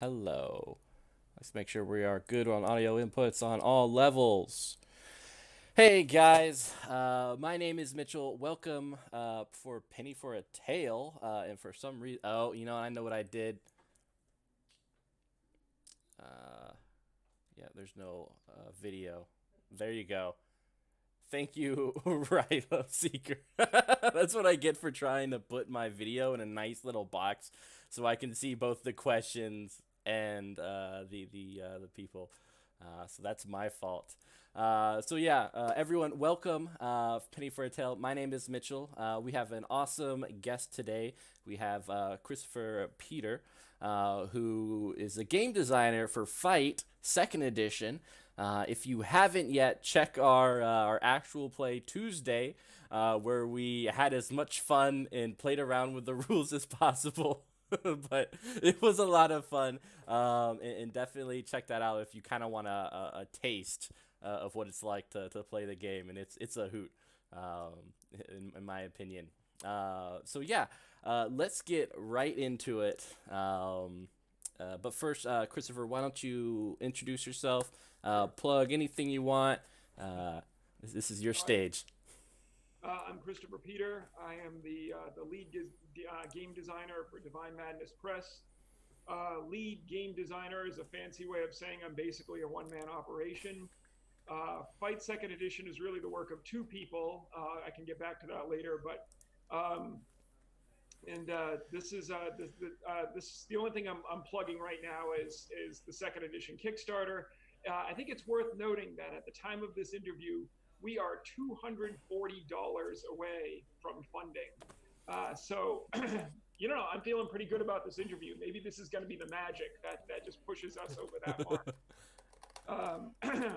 Hello. Let's make sure we are good on audio inputs on all levels. Hey guys, my name is Mitchell. Welcome for Penny for a Tale. And for some reason, I know what I did. Uh, yeah, there's no video. There you go. Thank you, Rilo Seeker. That's what I get for trying to put my video in a nice little box so I can see both the questions and the people. So that's my fault. Everyone, welcome. Penny for a Tale. My name is Mitchell. We have an awesome guest today. We have Christopher Peter, who is a game designer for Fight Second Edition. If you haven't yet, check our actual play Tuesday, where we had as much fun and played around with the rules as possible. But it was a lot of fun, and definitely check that out if you kind of want a taste of what it's like to play the game, and it's a hoot, in my opinion. Let's get right into it. But first, Christopher, why don't you introduce yourself? Sure. Plug anything you want. This is your All right. stage. I'm Christopher Peter. I am the lead game designer for Divine Madness Press. Lead game designer is a fancy way of saying I'm basically a one-man operation. Fight Second Edition is really the work of two people. I can get back to that later, but um, and this is the only thing I'm plugging right now is the second edition Kickstarter. I think it's worth noting that at the time of this interview, we are $240 away from funding. So, I'm feeling pretty good about this interview. Maybe this is going to be the magic that just pushes us over that mark.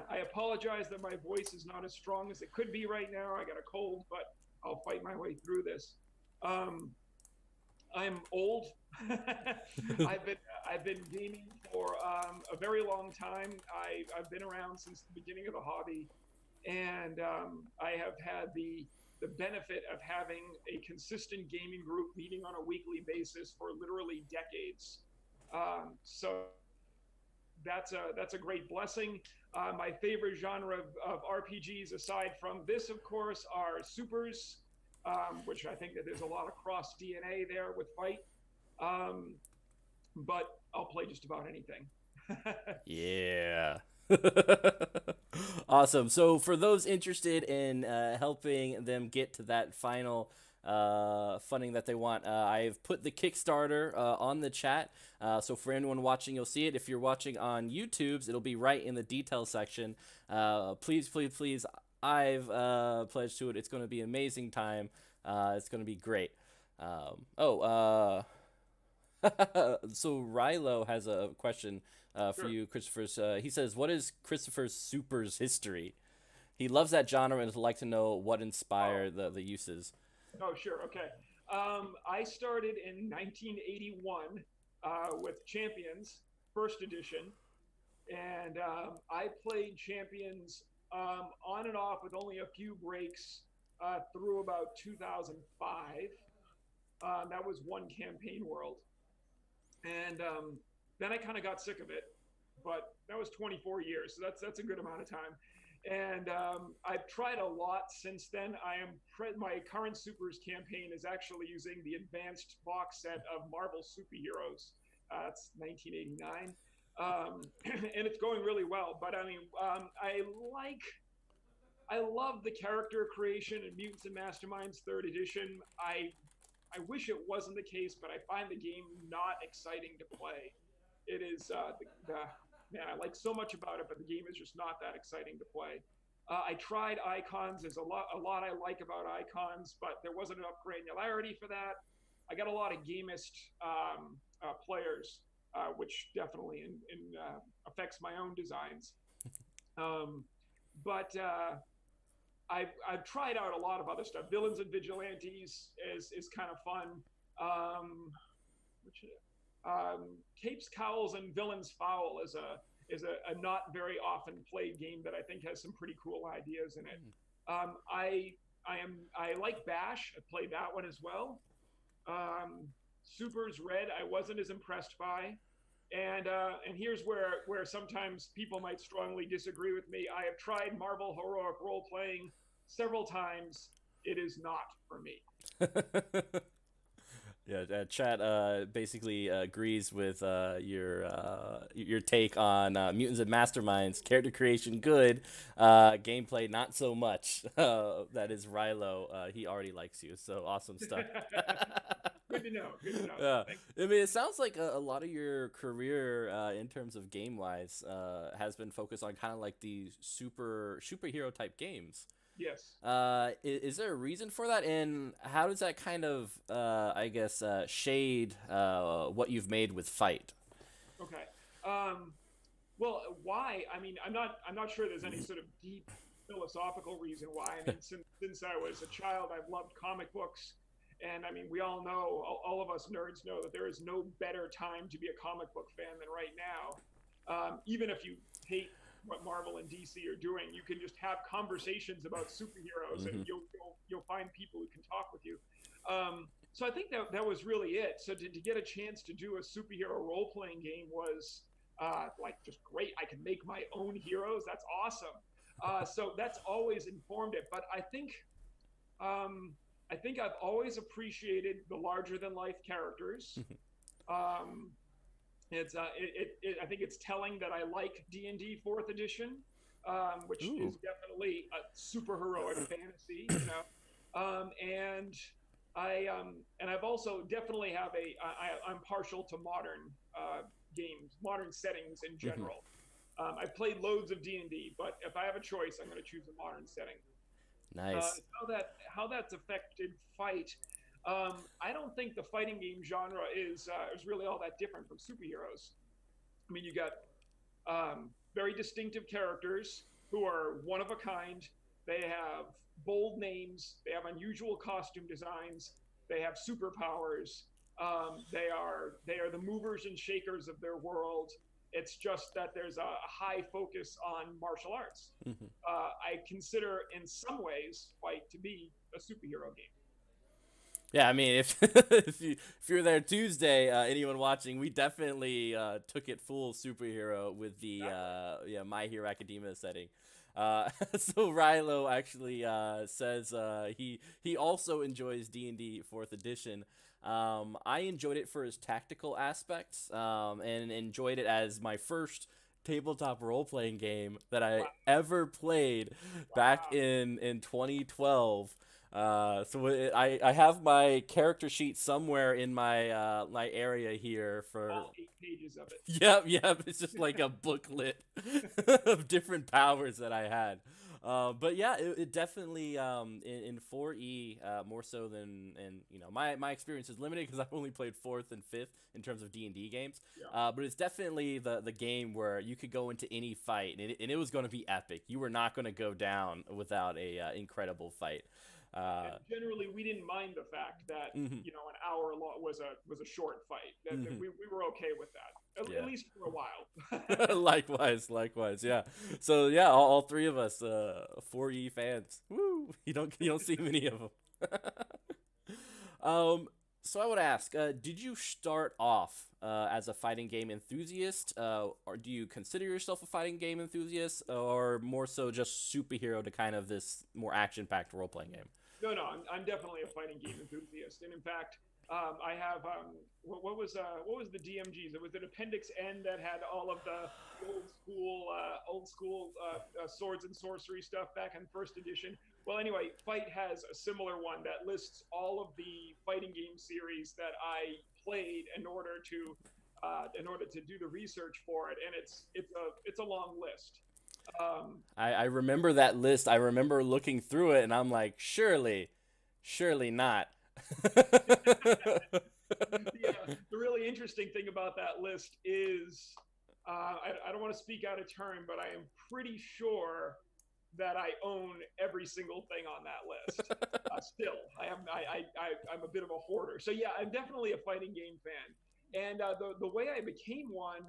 I apologize that my voice is not as strong as it could be right now. I got a cold, but I'll fight my way through this. Um, I'm old. I've been gaming for a very long time. I've been around since the beginning of the hobby, and I have had the benefit of having a consistent gaming group meeting on a weekly basis for literally decades. So that's a great blessing. My favorite genre of RPGs, aside from this, of course, are supers, which I think that there's a lot of cross DNA there with Fight. Um, but I'll play just about anything. Yeah. Awesome. So for those interested in helping them get to that final funding that they want, I've put the Kickstarter on the chat. So for anyone watching, you'll see it. If you're watching on YouTube's, it'll be right in the details section. Please, please, please, I've pledged to it. It's going to be an amazing time. It's going to be great. Um, oh, uh, so Rilo has a question for Sure. you, Christopher's. He says, "What is Christopher's Super's history?" He loves that genre and would like to know what Oh, inspired the uses. oh, sure. Okay. I started in 1981 with Champions, first edition, and I played Champions on and off with only a few breaks through about 2005. That was one campaign world, and then I kind of got sick of it. But that was 24 years, so that's a good amount of time. And I've tried a lot since then. My current Supers campaign is actually using the advanced box set of Marvel superheroes. That's 1989, and it's going really well. But I mean, I love the character creation in Mutants and Masterminds third edition. I wish it wasn't the case, but I find the game not exciting to play. It is man, I like so much about it, but the game is just not that exciting to play. I tried icons. There's a lot I like about icons, but there wasn't enough granularity for that. I got a lot of gamist players, which definitely affects my own designs. Um, but I've tried out a lot of other stuff. Villains and Vigilantes is kind of fun. Um, which, Capes, Cowls, and Villains Foul is a not very often played game that I think has some pretty cool ideas in it. I like Bash. I played that one as well. Um, Super's Red I wasn't as impressed by. And here's where sometimes people might strongly disagree with me. I have tried Marvel heroic role playing several times. It is not for me. Yeah, chat basically agrees with your take on Mutants and Masterminds. Character creation good, gameplay not so much. That is Rilo. He already likes you, so awesome stuff. Good to know. Good to know. Yeah, Thanks. I mean, it sounds like a lot of your career, in terms of game wise, has been focused on kind of like these superhero type games. Yes. Is there a reason for that, and how does that kind of, I guess, shade what you've made with Fight? Okay. Um, well, why? I mean, I'm not sure there's any sort of deep philosophical reason why. I mean, since I was a child, I've loved comic books, and I mean, we all know, all of us nerds know that there is no better time to be a comic book fan than right now. Even if you hate what Marvel and DC are doing, you can just have conversations about superheroes, and Mm-hmm. you'll find people who can talk with you. So I think that was really it. So to get a chance to do a superhero role playing game was like just great. I can make my own heroes. That's awesome. So that's always informed it. But um, I think I've always appreciated the larger than life characters. Um, I think it's telling that I like D&D Fourth Edition, which Ooh. is definitely a super heroic fantasy, you know. And I've also definitely have I'm partial to modern games, modern settings in Mm-hmm. general. I've played loads of D&D, but if I have a choice, I'm going to choose a modern setting. Nice. How that's affected fight. I don't think the fighting game genre is really all that different from superheroes. I mean, you got very distinctive characters who are one of a kind. They have bold names. They have unusual costume designs. They have superpowers. They are the movers and shakers of their world. It's just that there's a high focus on martial arts. Mm-hmm. I consider, in some ways, Fight to be a superhero game. Yeah, I mean, if if you're there Tuesday, anyone watching, we definitely took it full superhero with the Exactly. yeah, My Hero Academia setting. So Rilo actually says he also enjoys D&D Fourth Edition. I enjoyed it for its tactical aspects, and enjoyed it as my first tabletop role playing game that I Wow. ever played back Wow. in 2012. I have my character sheet somewhere in my area here for. All 8 pages of it. Yep. It's just like a booklet of different powers that I had. But yeah, it definitely, in 4E, more so than, and my experience is limited because I've only played fourth and fifth in terms of D&D games. Yeah. But it's definitely the game where you could go into any fight, and it was going to be epic. You were not going to go down without a incredible fight. And Uh, generally, we didn't mind the fact that mhm, an hour long was a short fight. That mhm, we were okay with that, at yeah. least for a while. Likewise, yeah. So yeah, all three of us, 4E fans. Woo! You don't see many of them. um, so I would ask, did you start off as a fighting game enthusiast, or do you consider yourself a fighting game enthusiast, or more so just superhero to kind of this more action-packed role-playing game? No, I'm definitely a fighting game enthusiast, and in fact, I have what was the DMGs? It was an Appendix N that had all of the old school swords and sorcery stuff back in first edition. Well, anyway, Fight has a similar one that lists all of the fighting game series that I played in order to do the research for it, and it's a long list. Um, I remember that list. I remember looking through it, and I'm like, surely not. the really interesting thing about that list is I don't want to speak out of turn, but I am pretty sure that I own every single thing on that list. Still, I'm a bit of a hoarder. So yeah, I'm definitely a fighting game fan. And the way I became one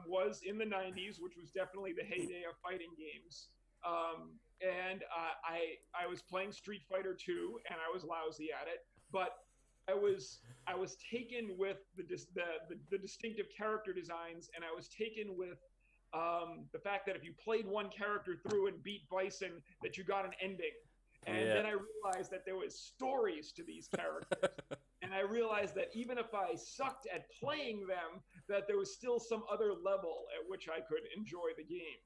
was in the '90s, which was definitely the heyday of fighting games. And I was playing Street Fighter 2, and I was lousy at it. But I was taken with the distinctive character designs, and I was taken with the fact that if you played one character through and beat Bison, that you got an ending. And Yeah. then I realized that there was stories to these characters. And I realized that even if I sucked at playing them, that there was still some other level at which I could enjoy the game.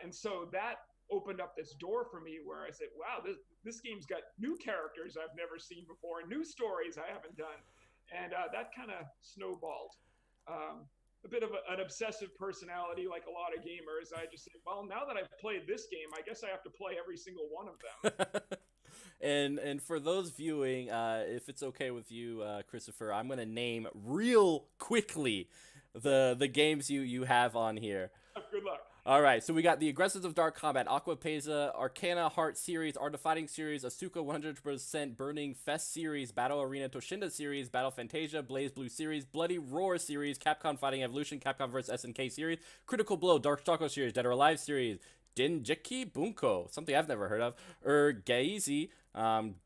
And so that opened up this door for me where I said, wow, this game's got new characters I've never seen before, and new stories I haven't done. And that kind of snowballed. A bit of an obsessive personality, like a lot of gamers. I just said, well, now that I've played this game, I guess I have to play every single one of them. And for those viewing, if it's okay with you, Christopher, I'm gonna name real quickly the games you have on here. Good luck. All right, so we got the Aggressives of Dark Combat, Aqua Pesa, Arcana Heart series, Art of Fighting series, Asuka 100% Burning Fest series, Battle Arena Toshinda series, Battle Fantasia, Blaze Blue series, Bloody Roar series, Capcom Fighting Evolution, Capcom vs SNK series, Critical Blow, Dark Choco series, Dead or Alive series, Denjiki Bunko, something I've never heard of, Gaizi,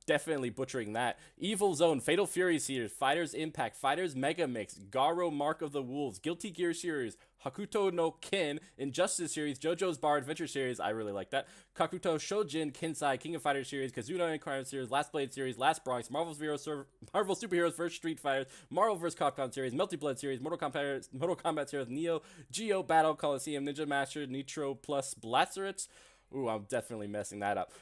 definitely butchering that. Evil Zone, Fatal Fury series, Fighters Impact, Fighters Mega Mix, Garo Mark of the Wolves, Guilty Gear series, Hakuto no Ken, Injustice series, JoJo's Bar Adventure series, I really like that. Kakuto Shojin, Kensai, King of Fighters series, Kazuna Incarnate series, Last Blade series, Last Bronx, Marvel Superheroes vs. Street Fighters, Marvel vs. Capcom series, Melty Blood series, Mortal Kombat series, Neo Geo Battle Coliseum, Ninja Master, Nitro Plus Blazerets. Ooh, I'm definitely messing that up.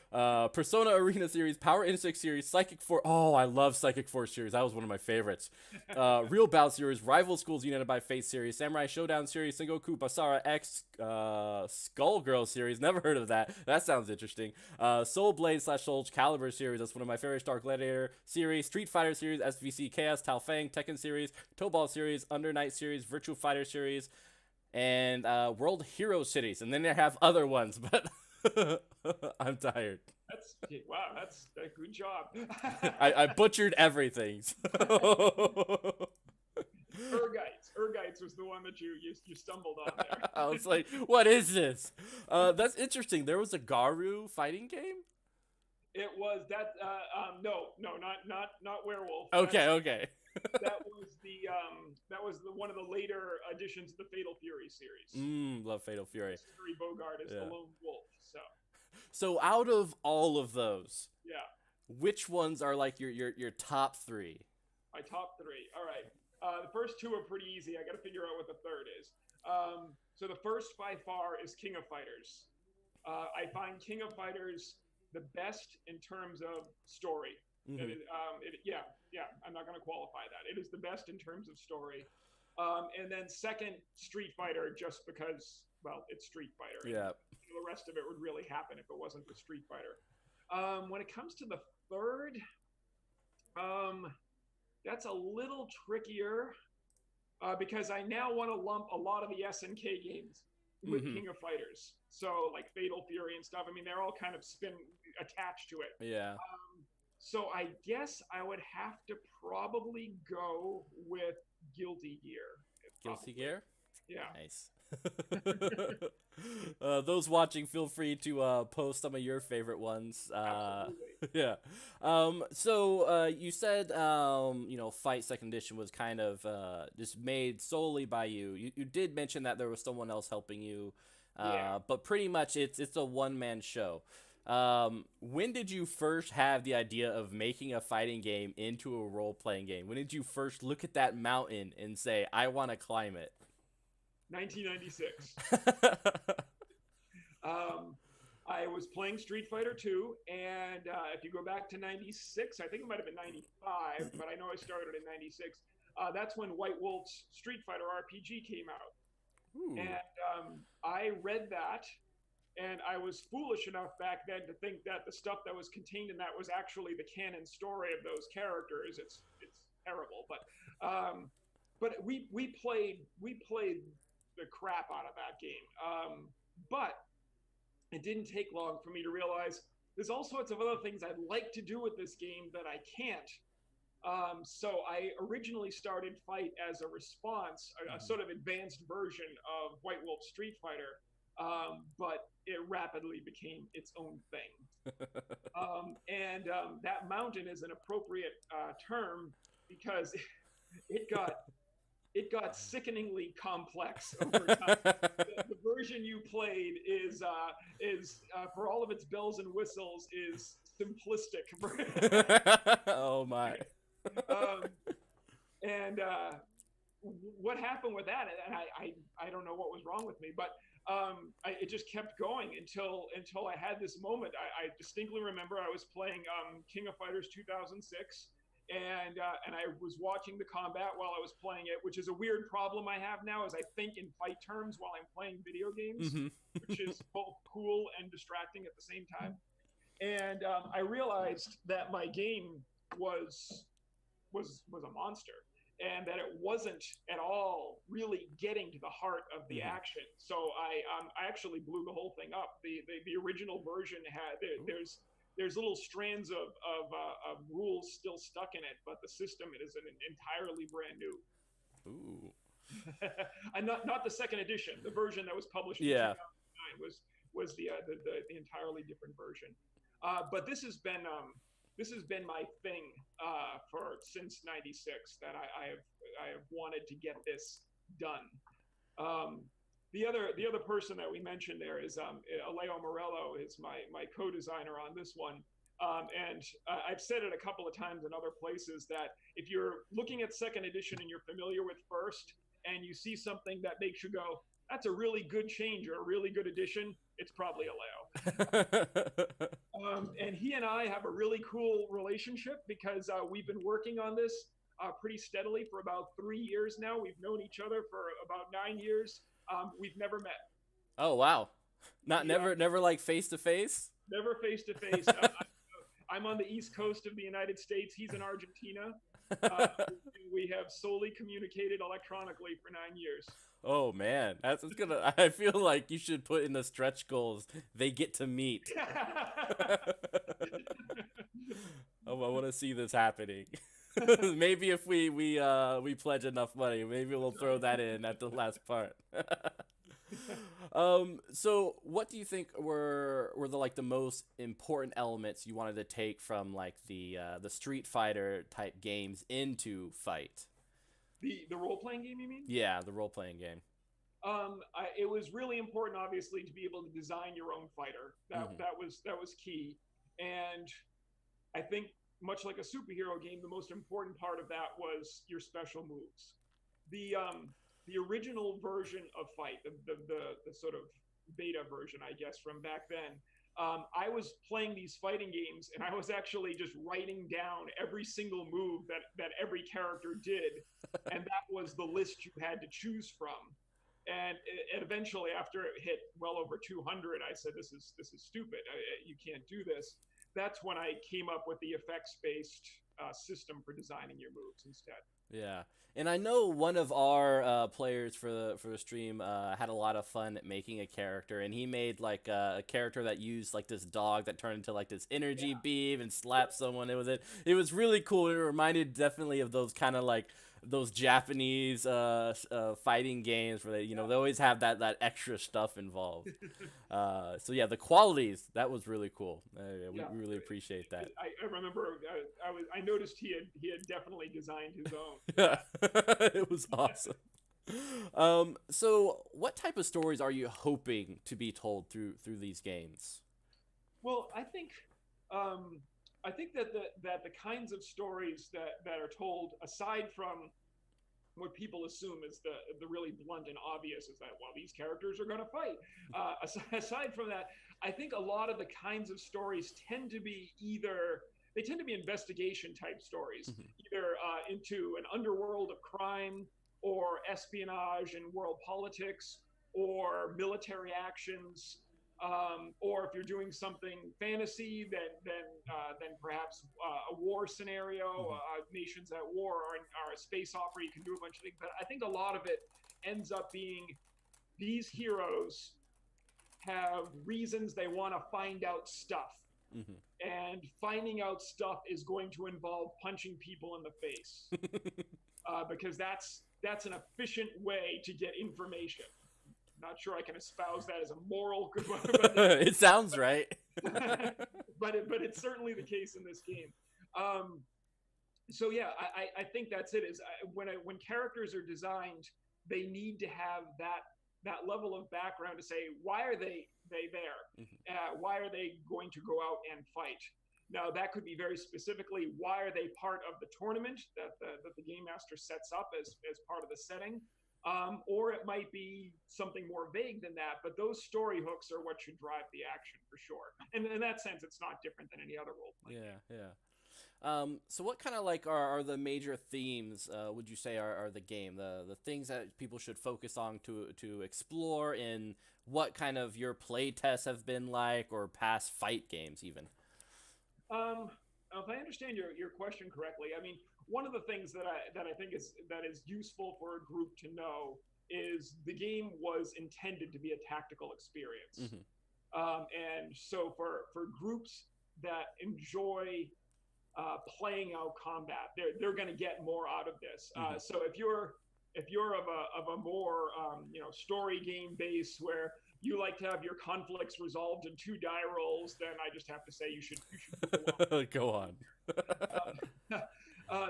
Persona Arena series, Power Insect series, Psychic Force. Oh, I love Psychic Force series. That was one of my favorites. Real Bout series, Rival Schools United by Fate series, Samurai Showdown series, Sengoku Basara X, Skullgirl series. Never heard of that. That sounds interesting. Soul Blade / Soul Calibur series. That's one of my favorites. Dark Gladiator series, Street Fighter series, SVC Chaos, Tao Fang, Tekken series, Tobal series, Under Night series, Virtua Fighter series, and World Hero series. And then they have other ones, but I'm tired. That's wow. That's a good job. I butchered everything. Ergites was the one that you stumbled on there. I was like, what is this? That's interesting. There was a Garu fighting game. It was that. No, not werewolf. Okay, okay. That was one of the later additions to the Fatal Fury series. Love Fatal Fury. Terry Bogard is the lone wolf. So out of all of those, yeah, which ones are like your top three? My top three. All right. The first two are pretty easy. I got to figure out what the third is. So the first by far is King of Fighters. I find King of Fighters the best in terms of story. Mm-hmm. I'm not going to qualify that. It is the best in terms of story. And then second, Street Fighter, just because, well, it's Street Fighter. Yeah. And the rest of it would really happen if it wasn't for Street Fighter. When it comes to the third, that's a little trickier because I now want to lump a lot of the SNK games with King of Fighters. So like Fatal Fury and stuff. I mean, they're all kind of attached to it. Yeah. So I guess I would have to probably go with Guilty Gear. Guilty Gear? Yeah. Nice. Those watching, feel free to post some of your favorite ones. Yeah. So you said Fight Second Edition was kind of just made solely by you. You did mention that there was someone else helping you, but pretty much it's a one-man show. When did you first have the idea of making a fighting game into a role-playing game? When did you first look at that mountain and say, I want to climb it? 1996. I was playing Street Fighter 2, and if you go back to 96, I think it might have been 95, but I know I started in 96. That's when White Wolf's Street Fighter RPG came out. Ooh. And I read that, and I was foolish enough back then to think that the stuff that was contained in that was actually the canon story of those characters. It's terrible, but we played the crap out of that game. But it didn't take long for me to realize there's all sorts of other things I'd like to do with this game that I can't. So I originally started Fight as a response, a sort of advanced version of White Wolf Street Fighter. but it rapidly became its own thing. And that mountain is an appropriate term because it got sickeningly complex over time. The version you played is for all of its bells and whistles is simplistic. Oh my. um, and what happened with that? And I don't know what was wrong with me, but it just kept going until I had this moment. I distinctly remember I was playing King of Fighters 2006, and I was watching the combat while I was playing it, which is a weird problem I have now, is I think in fight terms while I'm playing video games, Mm-hmm. which is both cool and distracting at the same time. And I realized that my game was a monster, and that it wasn't at all really getting to the heart of the Mm-hmm. action. So I actually blew the whole thing up. The original version had there's little strands of rules still stuck in it, but the system is an entirely brand new. Ooh. And not the second edition. The version that was published in Yeah. 2009 was the entirely different version. But this has been my thing for since '96, that I have wanted to get this done. Um, the other person that we mentioned there is Aleo Morello, is my co-designer on this one. And I've said it a couple of times in other places that if you're looking at second edition and you're familiar with first, and you see something that makes you go, "That's a really good change or a really good addition," it's probably Aleo. And he and I have a really cool relationship because we've been working on this pretty steadily for about 3 years now. We've known each other for about 9 years. We've never met. Oh wow. Not He, never like face to face? never face to face. I'm on the East Coast of the United States. He's in Argentina. Uh, we have solely communicated electronically for 9 years. Oh man, that's gonna. I feel like you should put in the stretch goals. They get to meet. Oh, I want to see this happening. Maybe if we pledge enough money, maybe we'll throw that in at the last part. So what do you think were the most important elements you wanted to take from like the Street Fighter type games into Fight? The role playing game, you mean? Yeah, the role playing game. It was really important, obviously, to be able to design your own fighter. Hmm. That was key, and I think much like a superhero game, the most important part of that was your special moves. The original version of Fight, the sort of beta version, I guess, from back then. I was playing these fighting games, and I was actually just writing down every single move that every character did, and that was the list you had to choose from. And eventually, after it hit well over 200, I said, this is stupid. You can't do this." That's when I came up with the effects based system for designing your moves instead. Yeah, and I know one of our players for the stream had a lot of fun at making a character, and he made like a character that used like this dog that turned into like this energy Yeah. beam and slapped someone. It was really cool. It reminded definitely of those kind of like those Japanese fighting games where they always have that extra stuff involved. So yeah, the qualities that was really cool. Yeah. We really appreciate that. I remember I noticed he had definitely designed his own. It was awesome. So what type of stories are you hoping to be told through these games? Well, I think that the kinds of stories that are told, aside from what people assume is the really blunt and obvious, is that, well, these characters are going to fight. Aside from that, I think a lot of the kinds of stories tend to be investigation type stories, Mhm. either into an underworld of crime, or espionage and world politics, or military actions, or if you're doing something fantasy, then perhaps a war scenario, Mhm. nations at war, or a space opera. You can do a bunch of things, but I think a lot of it ends up being these heroes have reasons they want to find out stuff, Mhm. and finding out stuff is going to involve punching people in the face, because that's an efficient way to get information. not sure I can espouse that as a moral, It sounds right. but it's certainly the case in this game. So yeah, I think that's it. Is when characters are designed, they need to have that level of background to say why are they there? Why are they going to go out and fight? Now that could be very specifically why are they part of the tournament that the game master sets up as part of the setting, or it might be something more vague than that. But those story hooks are what should drive the action for sure. And in that sense, it's not different than any other role playing game. Yeah. So what kind of like are the major themes, would you say are the game, the things that people should focus on to explore, in what kind of your play tests have been like, or past fight games even? If I understand your question correctly, I mean, one of the things that I think is useful for a group to know is the game was intended to be a tactical experience. And so for groups that enjoy playing out combat, they're going to get more out of this. So if you're of a more story game base where you like to have your conflicts resolved in 2 die rolls, then I just have to say you should Go on.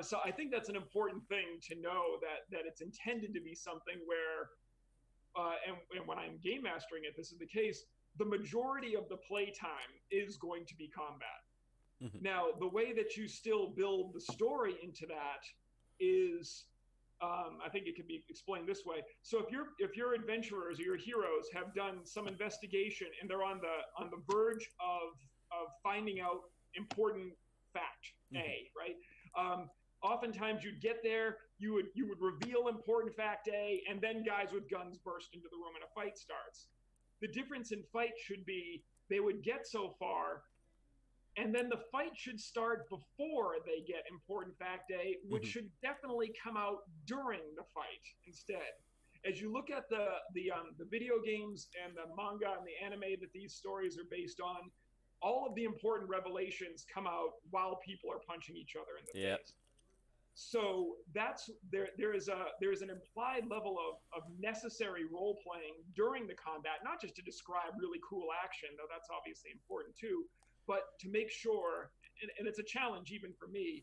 So I think that's an important thing to know, that it's intended to be something where, and when I'm game mastering it, this is the case. The majority of the play time is going to be combat. Now, the way that you still build the story into that is, I think it can be explained this way. So if your adventurers or your heroes have done some investigation and they're on the verge of finding out important fact A, right? Oftentimes you'd get there, you would reveal important fact A, and then guys with guns burst into the room and a fight starts. The difference in fight should be they would get so far, and then the fight should start before they get important fact A, which should definitely come out during the fight instead. As you look at the video games and the manga and the anime that these stories are based on, all of the important revelations come out while people are punching each other in the face. So there is an implied level of necessary role playing during the combat, not just to describe really cool action, though that's obviously important too, but to make sure, and it's a challenge even for me,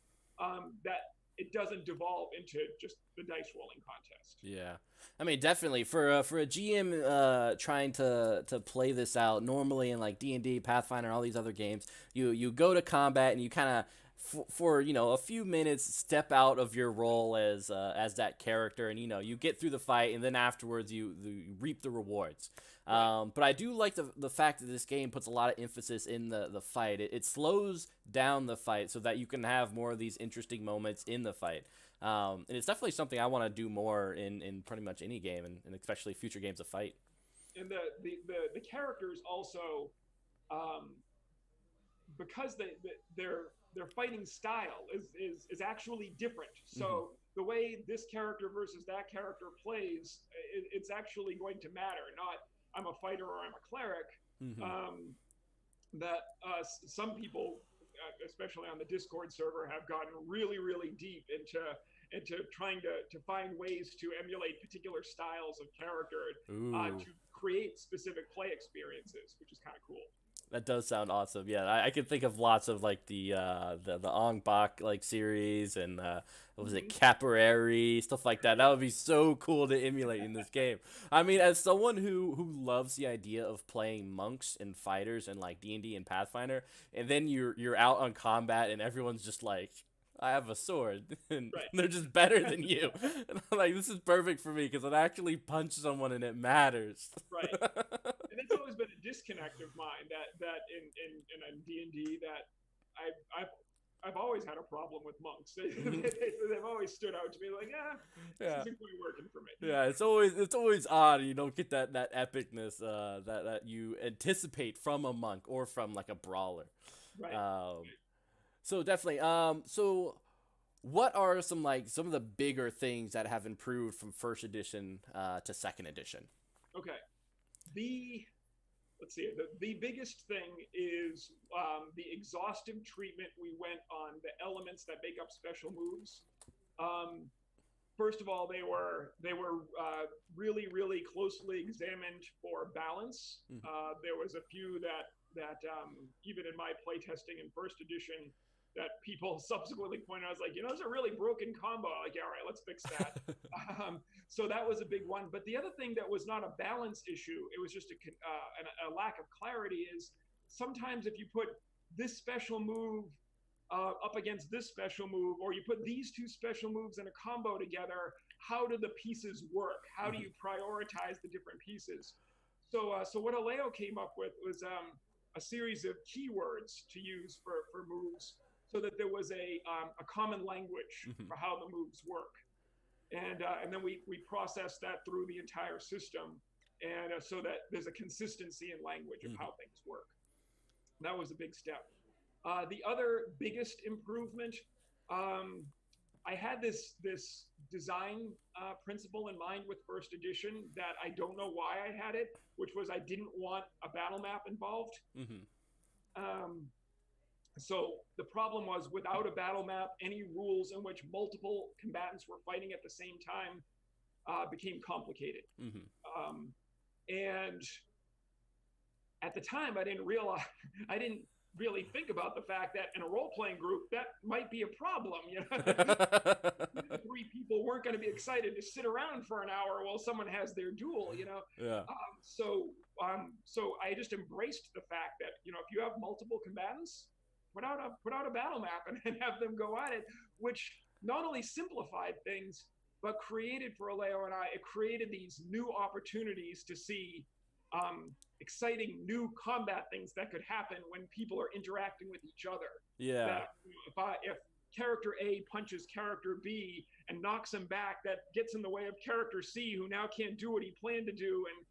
that it doesn't devolve into just the dice rolling contest. Yeah, I mean, definitely for a GM trying to play this out normally in like D&D, Pathfinder, and all these other games, you go to combat and you kind of for a few minutes step out of your role as that character, and you get through the fight, and then afterwards you reap the rewards. But I do like the fact that this game puts a lot of emphasis in the fight. It slows down the fight so that you can have more of these interesting moments in the fight. And it's definitely something I want to do more in pretty much any game, and especially future games of fight. And the characters also, because their fighting style is actually different. So the way this character versus that character plays, it's actually going to matter. Not I'm a fighter or I'm a cleric. Some people, especially on the Discord server, have gotten really, really deep into trying to find ways to emulate particular styles of character to create specific play experiences, which is kind of cool. That does sound awesome. Yeah, I can think of lots of like the Ong Bak like series, and what was it, Capoeira, stuff like that. That would be so cool to emulate in this game. I mean, as someone who loves the idea of playing monks and fighters and like D&D and Pathfinder, and then you're out on combat and everyone's just like, I have a sword, and they're just better than you. And I'm like, this is perfect for me because it actually punch someone and it matters. Right. And it's always been a disconnect of mine that in a D&D that I've always had a problem with monks. They've always stood out to me like, this isn't quite working for me. Yeah, it's always odd. You don't get that epicness that you anticipate from a monk or from like a brawler. Right. So definitely. So what are some of the bigger things that have improved from first edition to second edition? Okay. Let's see. The biggest thing is the exhaustive treatment we went on the elements that make up special moves. first of all, they were really closely examined for balance. Mm-hmm. There was a few that even in my playtesting in first edition that people subsequently pointed out, I was like, it's a really broken combo. Like, all right, let's fix that. So that was a big one. But the other thing that was not a balance issue, it was just a lack of clarity, is sometimes if you put this special move up against this special move, or you put these two special moves in a combo together, how do the pieces work? How do you prioritize the different pieces? So what Aleo came up with was a series of keywords to use for moves, so that there was a common language Mm-hmm. for how the moves work, and then we processed that through the entire system, and so that there's a consistency in language of how things work. That was a big step. The other biggest improvement, I had this design principle in mind with first edition that I don't know why I had it, which was I didn't want a battle map involved. Mm-hmm. Um, so the problem was, without a battle map, any rules in which multiple combatants were fighting at the same time became complicated. Mm-hmm. And at the time, I didn't really think about the fact that in a role-playing group, that might be a problem. Three people weren't going to be excited to sit around for an hour while someone has their duel. Yeah. So I just embraced the fact that if you have multiple combatants, put out a battle map and have them go at it, which not only simplified things but created for Aleo and I, it created these new opportunities to see exciting new combat things that could happen when people are interacting with each other. Yeah. That if character A punches character B and knocks him back, that gets in the way of character C, who now can't do what he planned to do, and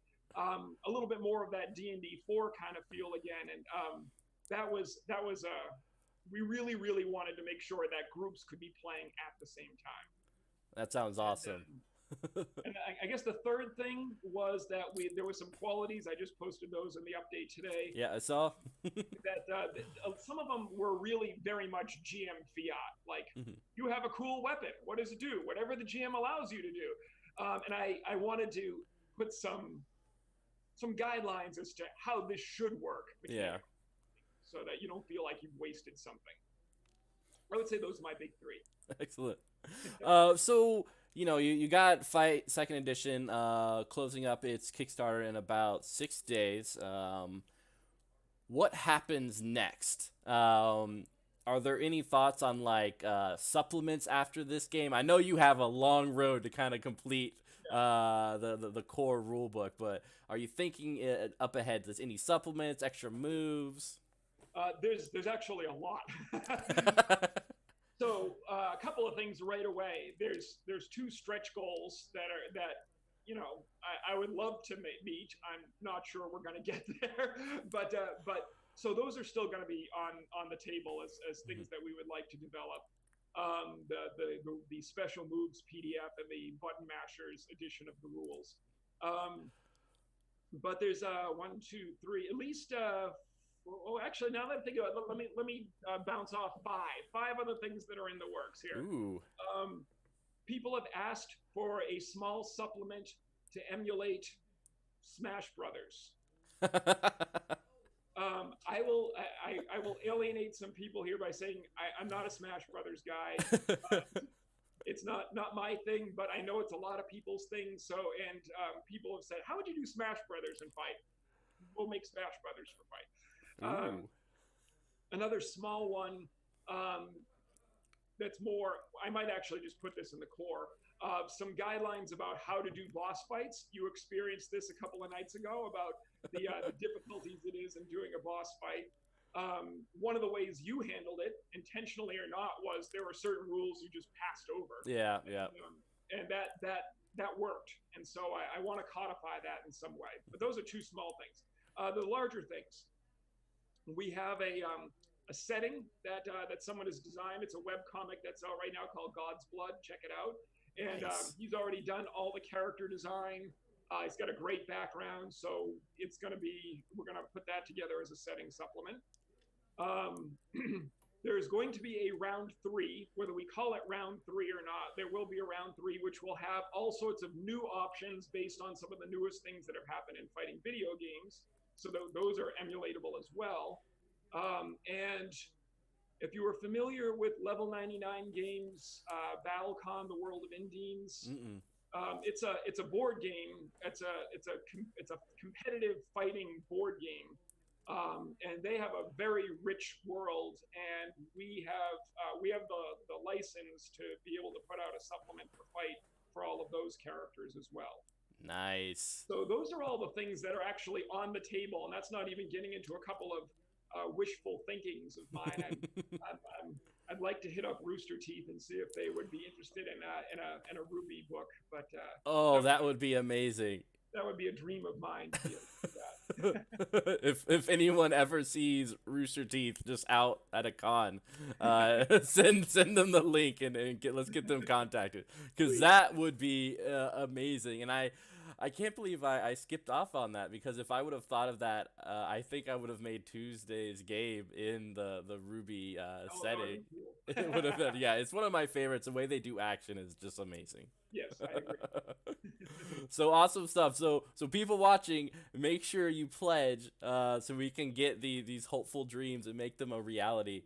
a little bit more of that D&D 4 kind of feel again. And that was we really wanted to make sure that groups could be playing at the same time. That sounds awesome. And I guess the third thing was that there was some qualities. I just posted those in the update today. Yeah, I saw. that some of them were really very much GM fiat. Like, you have a cool weapon. What does it do? Whatever the GM allows you to do. And I wanted to put some guidelines as to how this should work. Yeah. So that you don't feel like you've wasted something. I would say those are my big three. Excellent. So you got Fight Second Edition closing up its Kickstarter in about 6 days. What happens next? Are there any thoughts on supplements after this game? I know you have a long road to kind of complete the core rule book, but are you thinking up ahead? There's any supplements, extra moves? There's actually a lot. So a couple of things right away. There's 2 stretch goals that I would love to meet. I'm not sure we're going to get there, but so those are still going to be on the table as things that we would like to develop. The special moves PDF and the button mashers edition of the rules. But there's 1, 2, 3, at least. Actually, now that I think about it, let me bounce off 5 other things that are in the works here. Ooh. People have asked for a small supplement to emulate Smash Brothers. I will alienate some people here by saying I'm not a Smash Brothers guy. It's not my thing, but I know it's a lot of people's thing. So, and people have said, how would you do Smash Brothers in Fight? We'll make Smash Brothers for Fight. Another small one that's more, I might actually just put this in the core, some guidelines about how to do boss fights. You experienced this a couple of nights ago about the difficulties it is in doing a boss fight. One of the ways you handled it, intentionally or not, was there were certain rules you just passed over. Yeah. And that worked. And so I want to codify that in some way. But those are 2 small things. The larger things. We have a setting that someone has designed. It's a web comic that's out right now called God's Blood. Check it out. And Nice. He's already done all the character design. He's got a great background, so we're going to put that together as a setting supplement. there's going to be a round 3, whether we call it round 3 or not. There will be a round 3, which will have all sorts of new options based on some of the newest things that have happened in fighting video games. So those are emulatable as well. And if you are familiar with Level 99 Games, Battlecon: The World of Indies, it's a board game. It's a competitive fighting board game, and they have a very rich world. And we have the license to be able to put out a supplement for Fight for all of those characters as well. Nice. So those are all the things that are actually on the table, and that's not even getting into a couple of wishful thinkings of mine. I'd like to hit up Rooster Teeth and see if they would be interested in a Ruby book, but that would be amazing. That would be a dream of mine to be able to do that. if anyone ever sees Rooster Teeth just out at a con, send them the link and let's get them contacted, because that would be amazing. And I can't believe I skipped off on that, because if I would have thought of that, I think I would have made Tuesday's game in the Ruby setting. Cool. It would have been, yeah, it's one of my favorites. The way they do action is just amazing. Yes, I agree. So awesome stuff. So people watching, make sure you pledge so we can get these hopeful dreams and make them a reality.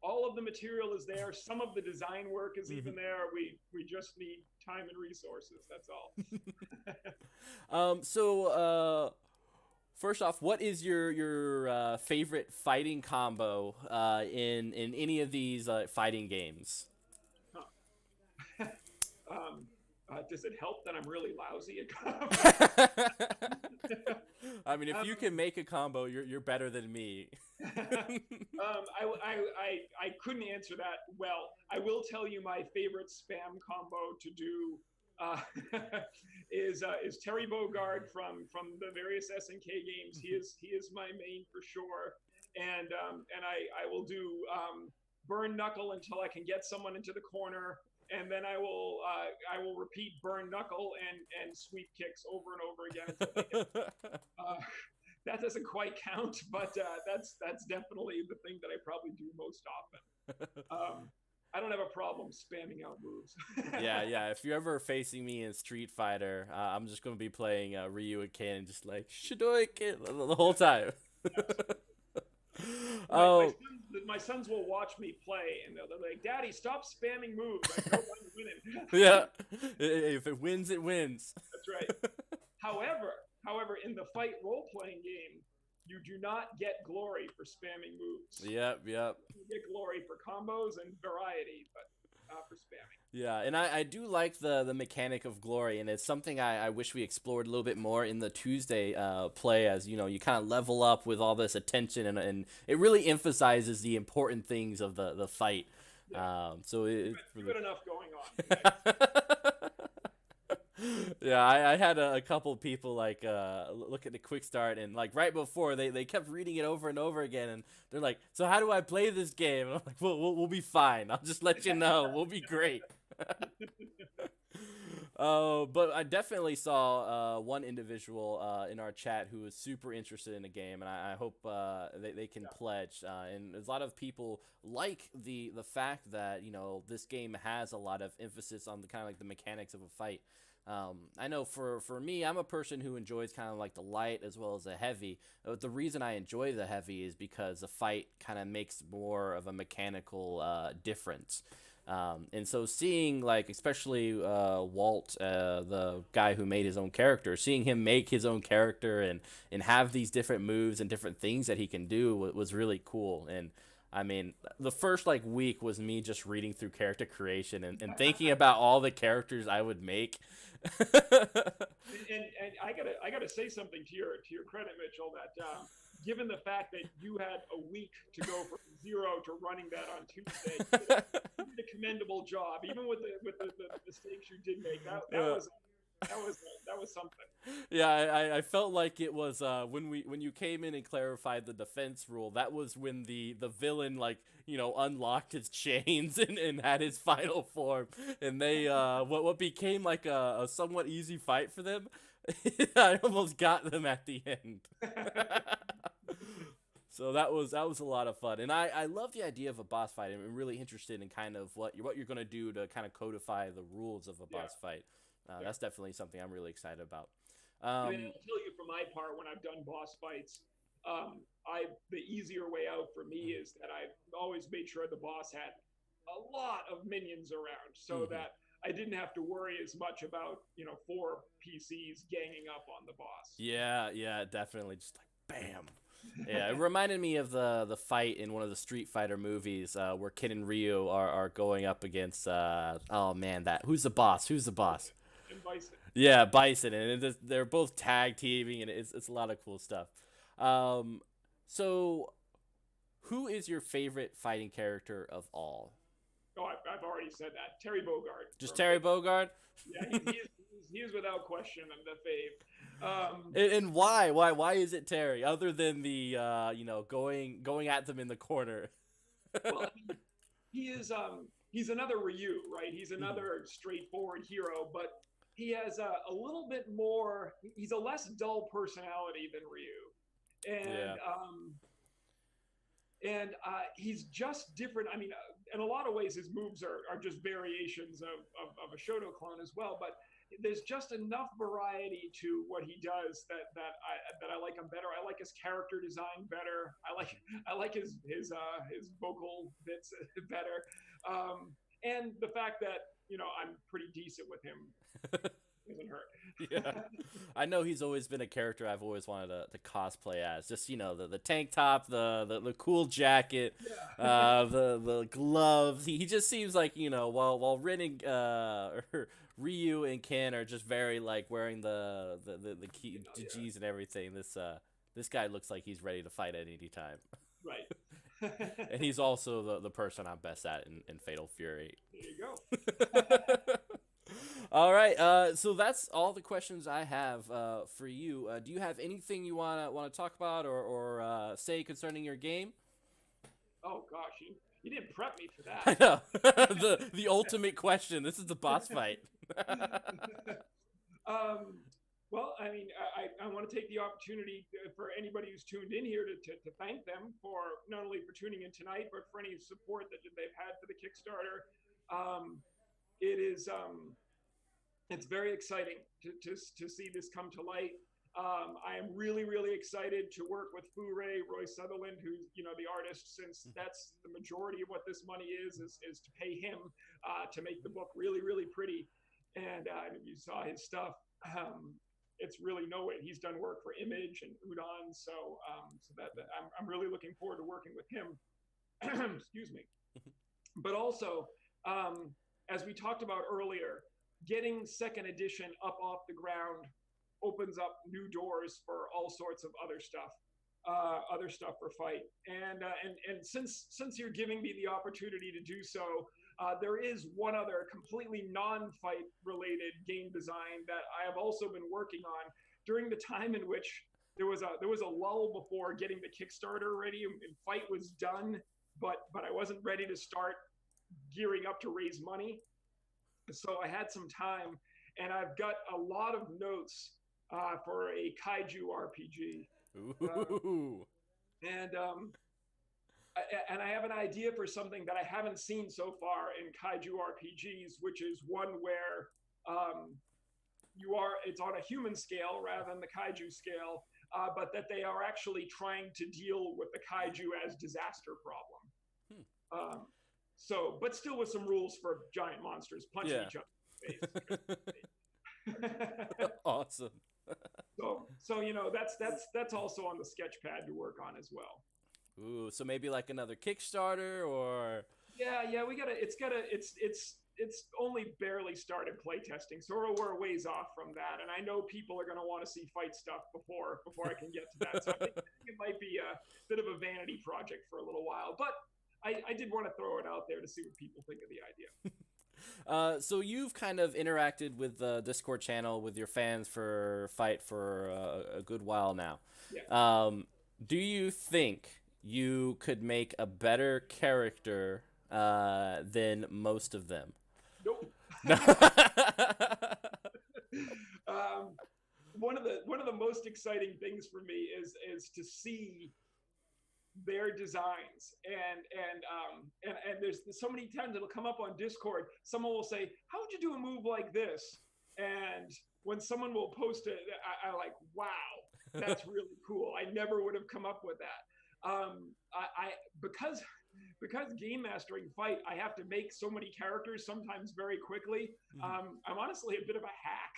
All of the material is there. Some of the design work is even there. We just need time and resources. That's all. So first off, what is your favorite fighting combo in any of these fighting games? Does it help that I'm really lousy at combos? I mean, if you can make a combo, you're better than me. I couldn't answer that well. I will tell you my favorite spam combo to do is Terry Bogard from the various SNK games. He is my main for sure, and I will do burn knuckle until I can get someone into the corner. And then I will repeat burn knuckle and sweep kicks over and over again until they get, that doesn't quite count, but that's definitely the thing that I probably do most often. I don't have a problem spamming out moves. yeah. If you're ever facing me in Street Fighter, I'm just gonna be playing Ryu and Ken and just like Shidoiken the whole time. My sons will watch me play, and they're like, "Daddy, stop spamming moves. I know I'm winning." Yeah, if it wins, it wins. That's right. However, in the fight role-playing game, you do not get glory for spamming moves. Yep. You get glory for combos and variety, but not for spamming. Yeah, and I do like the mechanic of glory, and it's something I wish we explored a little bit more in the Tuesday play, as you kind of level up with all this attention, and it really emphasizes the important things of the fight. Yeah. So it's good enough going on. Yeah, I had a couple people like look at the quick start, and like right before they kept reading it over and over again, and they're like, "So how do I play this game?" And I'm like, we'll be fine. I'll just let you know. We'll be great." But I definitely saw one individual in our chat who was super interested in the game, and I hope they can pledge. And there's a lot of people like the fact that this game has a lot of emphasis on the kind of like the mechanics of a fight. I know for me, I'm a person who enjoys kind of like the light as well as the heavy. The reason I enjoy the heavy is because the fight kind of makes more of a mechanical difference. And so seeing like especially Walt, the guy who made his own character, seeing him make his own character and have these different moves and different things that he can do was really cool. And I mean, the first like week was me just reading through character creation and thinking about all the characters I would make. and I gotta say something to your credit, Mitchell, that given the fact that you had a week to go from 0 to running that on Tuesday, you did a commendable job, even with the mistakes you did make. That was something. Yeah, I felt like it was when you came in and clarified the defense rule. That was when the villain unlocked his chains and had his final form, and they what became like a somewhat easy fight for them. I almost got them at the end. So that was a lot of fun, and I love the idea of a boss fight. I'm really interested in kind of what you're gonna do to kind of codify the rules of a Yeah, boss fight. yeah. That's definitely something I'm really excited about. I mean, Um, I'll tell you for my part, when I've done boss fights, I the easier way out for me is that I've always made sure the boss had a lot of minions around, so mhm. that I didn't have to worry as much about four PCs ganging up on the boss. Yeah, yeah, definitely. Just like bam. Yeah, it reminded me of the fight in one of the Street Fighter movies where Kid and Ryu are going up against oh man, that who's the boss? Who's the boss? And Bison. Yeah, Bison, and they're both tag teaming, and it's a lot of cool stuff. Um, so who is your favorite fighting character of all? Oh, I've already said that. Terry Bogard Just from Terry Kick. Bogard? Yeah, he is without question the fave. And why? Why is it Terry? Other than the going at them in the corner. Well, I mean, he's another Ryu, right? He's Mhm. another straightforward hero, but he has a little bit more. He's a less dull personality than Ryu, Yeah. and he's just different. I mean, in a lot of ways, his moves are just variations of a Shoto clone as well. But there's just enough variety to what he does that I like him better. I like his character design better. I like his vocal bits better, and the fact that I'm pretty decent with him doesn't Yeah. hurt. I know he's always been a character I've always wanted to cosplay as. Just, the tank top, the cool jacket, Yeah. the gloves. He just seems like, while Rin and Ryu and Ken are just very like wearing the key Yeah. G's and everything. This guy looks like he's ready to fight at any time. Right. And he's also the person I'm best at in Fatal Fury. There you go. All right. So that's all the questions I have for you. Do you have anything you wanna talk about or say concerning your game? Oh gosh, you didn't prep me for I that. know the ultimate question. This is the boss fight. um, well, I mean, I want to take the opportunity for anybody who's tuned in here to thank them for not only for tuning in tonight, but for any support that they've had for the Kickstarter. Um, it is it's very exciting to see this come to light. I am really, really excited to work with Roy Sutherland, who's the artist, since that's the majority of what this money is to pay him to make the book really, really pretty. And you saw his stuff. It's really no way. He's done work for Image and Udon, so that I'm really looking forward to working with him. Excuse me. But also, as we talked about earlier, getting second edition up off the ground opens up new doors for all sorts of other stuff for fight. And since you're giving me the opportunity to do so, there is one other completely non-fight related game design that I have also been working on during the time in which there was a lull before getting the Kickstarter ready and fight was done, but I wasn't ready to start gearing up to raise money. So I had some time, and I've got a lot of notes for a kaiju RPG. Uh, Ooh. and and I have an idea for something that I haven't seen so far in kaiju RPGs, which is one where it's on a human scale rather than the kaiju scale, but that they are actually trying to deal with the kaiju as disaster problem. Hmm. But still with some rules for giant monsters punching Yeah. each other in the face. Awesome. So that's also on the sketch pad to work on as well. Ooh, so maybe like another Kickstarter or Yeah, it's only barely started playtesting, so we're a ways off from that. And I know people are going to want to see fight stuff before I can get to that. So I think it might be a bit of a vanity project for a little while, but I did want to throw it out there to see what people think of the idea. So you've kind of interacted with the Discord channel with your fans for Fight for a good while now. Yeah. Do you think you could make a better character than most of them? Nope. No. One of the most exciting things for me is to see their designs. And there's so many times it'll come up on Discord. Someone will say, "How would you do a move like this?" And when someone will post it, I like, wow, that's really cool. I never would have come up with that. I because game mastering fight, I have to make so many characters sometimes very quickly. I'm honestly a bit of a hack.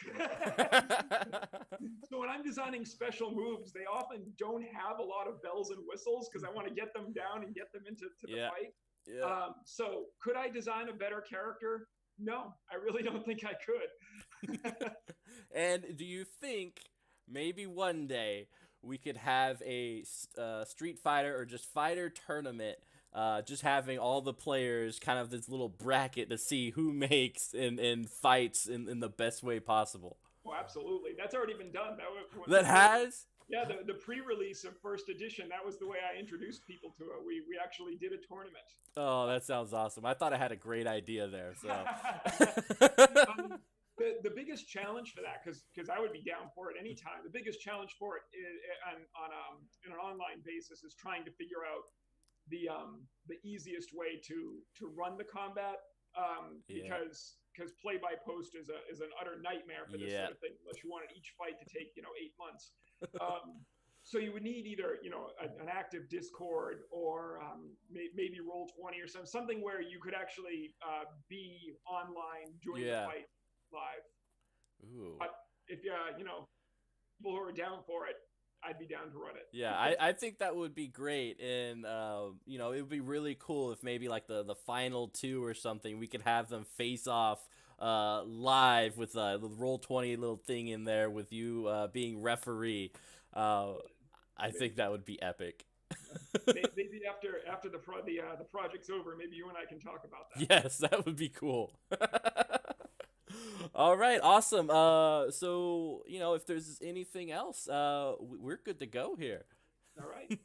So when I'm designing special moves, they often don't have a lot of bells and whistles because I want to get them down and get them into the Yeah. fight. Yeah. So could I design a better character? No, I really don't think I could. And do you think maybe one day we could have a Street Fighter or just fighter tournament? Just having all the players kind of this little bracket to see who makes and fights in the best way possible. Oh, absolutely. That's already been done. That has? Yeah, the pre-release of first edition, that was the way I introduced people to it. We actually did a tournament. Oh, that sounds awesome. I thought I had a great idea there. So The biggest challenge for that, because I would be down for it anytime. The biggest challenge for it is, on in an online basis is trying to figure out the easiest way to run the combat, because play by post is an utter nightmare for this sort of thing, unless you wanted each fight to take 8 months. So you would need either an active Discord or maybe Roll20 or something where you could actually be online during the fight live. Ooh. But if people who are down for it, I'd be down to run it. Yeah, I think that would be great, and it would be really cool if maybe like the final two or something, we could have them face off live with the Roll20 little thing in there with you being referee. I think that would be epic. Maybe after the project's over, maybe you and I can talk about that. Yes, that would be cool. All right, awesome. So if there's anything else, we're good to go here. All right.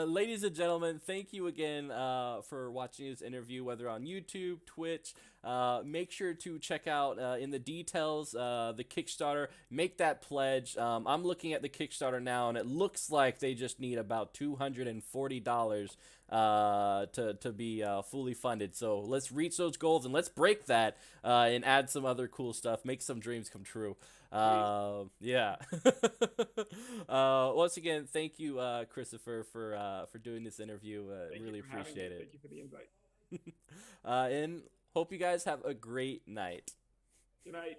Ladies and gentlemen, thank you again for watching this interview, whether on YouTube, Twitch. Make sure to check out in the details the Kickstarter. Make that pledge. I'm looking at the Kickstarter now, and it looks like they just need about $240 to be fully funded. So let's reach those goals and let's break that and add some other cool stuff. Make some dreams come true. Yeah. Once again, thank you, Christopher, for doing this interview. Really appreciate it. Thank you for the invite. And hope you guys have a great night. Good night.